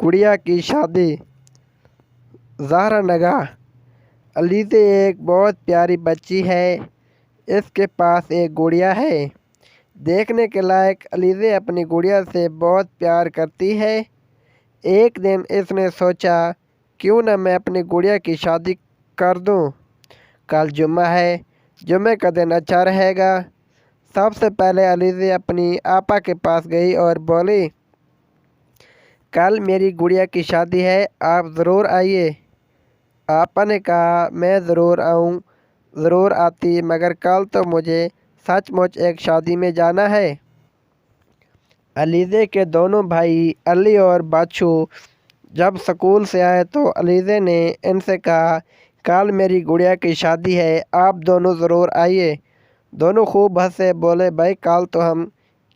गुड़िया की शादी। ज़हरा नगाह। अलीज़े एक बहुत प्यारी बच्ची है। इसके पास एक गुड़िया है। देखने के लायक अलीज़े अपनी गुड़िया से बहुत प्यार करती है। एक दिन इसने सोचा क्यों न मैं अपनी गुड़िया की शादी कर दूं। कल जुम्मा है, जुम्मे का दिन अच्छा रहेगा। सबसे पहले अलीज़े अपनी आपा के पास गई और बोली, कल मेरी गुड़िया की शादी है, आप ज़रूर आइए। आपा ने कहा, मैं ज़रूर आऊँ, ज़रूर आती, मगर कल तो मुझे सचमुच एक शादी में जाना है। अलीज़े के दोनों भाई अली और बाछू जब स्कूल से आए तो अलीज़े ने इनसे कहा, कल मेरी गुड़िया की शादी है, आप दोनों ज़रूर आइए। दोनों खूब हंसे, बोले, भाई कल तो हम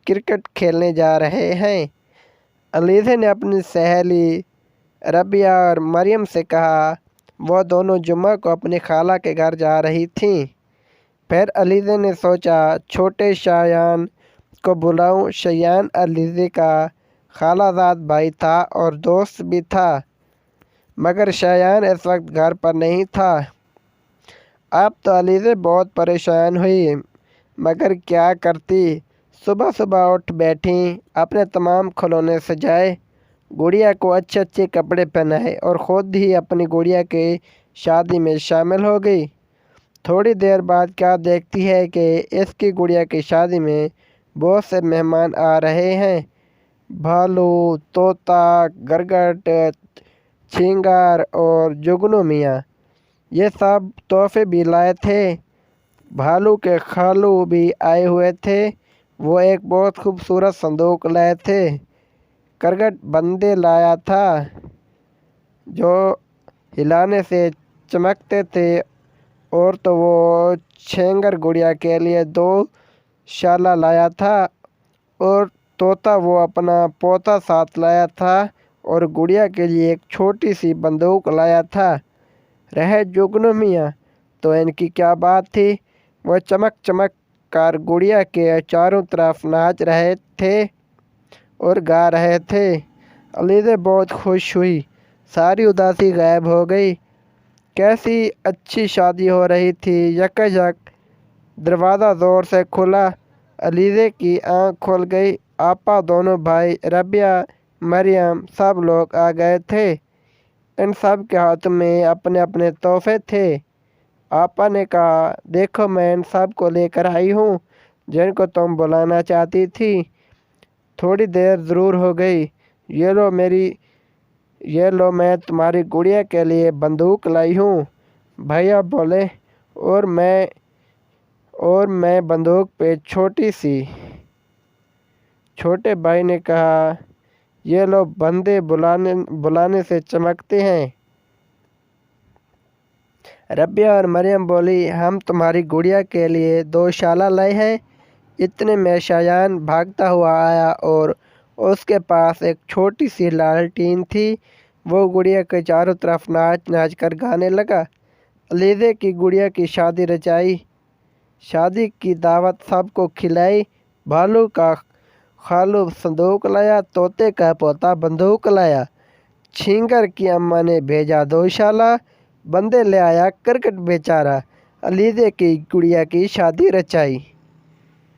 क्रिकेट खेलने जा रहे हैं। अलीज़े ने अपनी सहेली रबिया और मरियम से कहा, वो दोनों जुम्मा को अपनी खाला के घर जा रही थीं। फिर अलीज़े ने सोचा छोटे शायान को बुलाऊं। शायान अलीज़े का खालाजाद भाई था और दोस्त भी था, मगर शायान इस वक्त घर पर नहीं था। अब तो अलीज़े बहुत परेशान हुई, मगर क्या करती। सुबह सुबह उठ बैठी, अपने तमाम खिलौने सजाए, गुड़िया को अच्छे अच्छे कपड़े पहनाए और ख़ुद ही अपनी गुड़िया के शादी में शामिल हो गई। थोड़ी देर बाद क्या देखती है कि इसकी गुड़िया की शादी में बहुत से मेहमान आ रहे हैं। भालू, तोता, गरगट, छिंगार और जुगनू मियाँ ये सब तोहफे भी लाए थे। भालू के खालू भी आए हुए थे। वो एक बहुत खूबसूरत संदूक लाए थे। करगट बंदे लाया था जो हिलाने से चमकते थे। और तो वो छेंगर गुड़िया के लिए 2 शाला लाया था। और तोता वो अपना पोता साथ लाया था और गुड़िया के लिए एक छोटी सी बंदूक लाया था। रहे जुगनू मियाँ, तो इनकी क्या बात थी। वह चमक चमक कर गुड़िया के चारों तरफ नाच रहे थे और गा रहे थे। अलीज़े बहुत खुश हुई, सारी उदासी गायब हो गई। कैसी अच्छी शादी हो रही थी। यकजक दरवाज़ा ज़ोर से खुला। अलीज़े की आँख खुल गई। आपा, दोनों भाई, रबिया, मरियम सब लोग आ गए थे। इन सब के हाथ में अपने अपने तोहफे थे। आपा ने कहा, देखो मैं इन सब को लेकर आई हूँ जिनको तुम बुलाना चाहती थी। थोड़ी देर ज़रूर हो गई। ये लो मैं तुम्हारी गुड़िया के लिए बंदूक लाई हूँ। भैया बोले, और मैं बंदूक पे छोटी सी। छोटे भाई ने कहा, ये लो बंदे बुलाने से चमकते हैं। रबिया और मरियम बोली, हम तुम्हारी गुड़िया के लिए 2 शाला लाए हैं। इतने में शायान भागता हुआ आया और उसके पास एक छोटी सी लालटीन थी। वो गुड़िया के चारों तरफ नाच नाच कर गाने लगा। अलीज़े की गुड़िया की शादी रचाई। शादी की दावत सबको खिलाई। भालू का खालू संदूक लाया, तोते का पोता बंदूक लाया, छींगर की अम्मा ने भेजा 2 शाला, बंदे ले आया क्रिकेट बेचारा। अलीज़े की गुड़िया की शादी रचाई।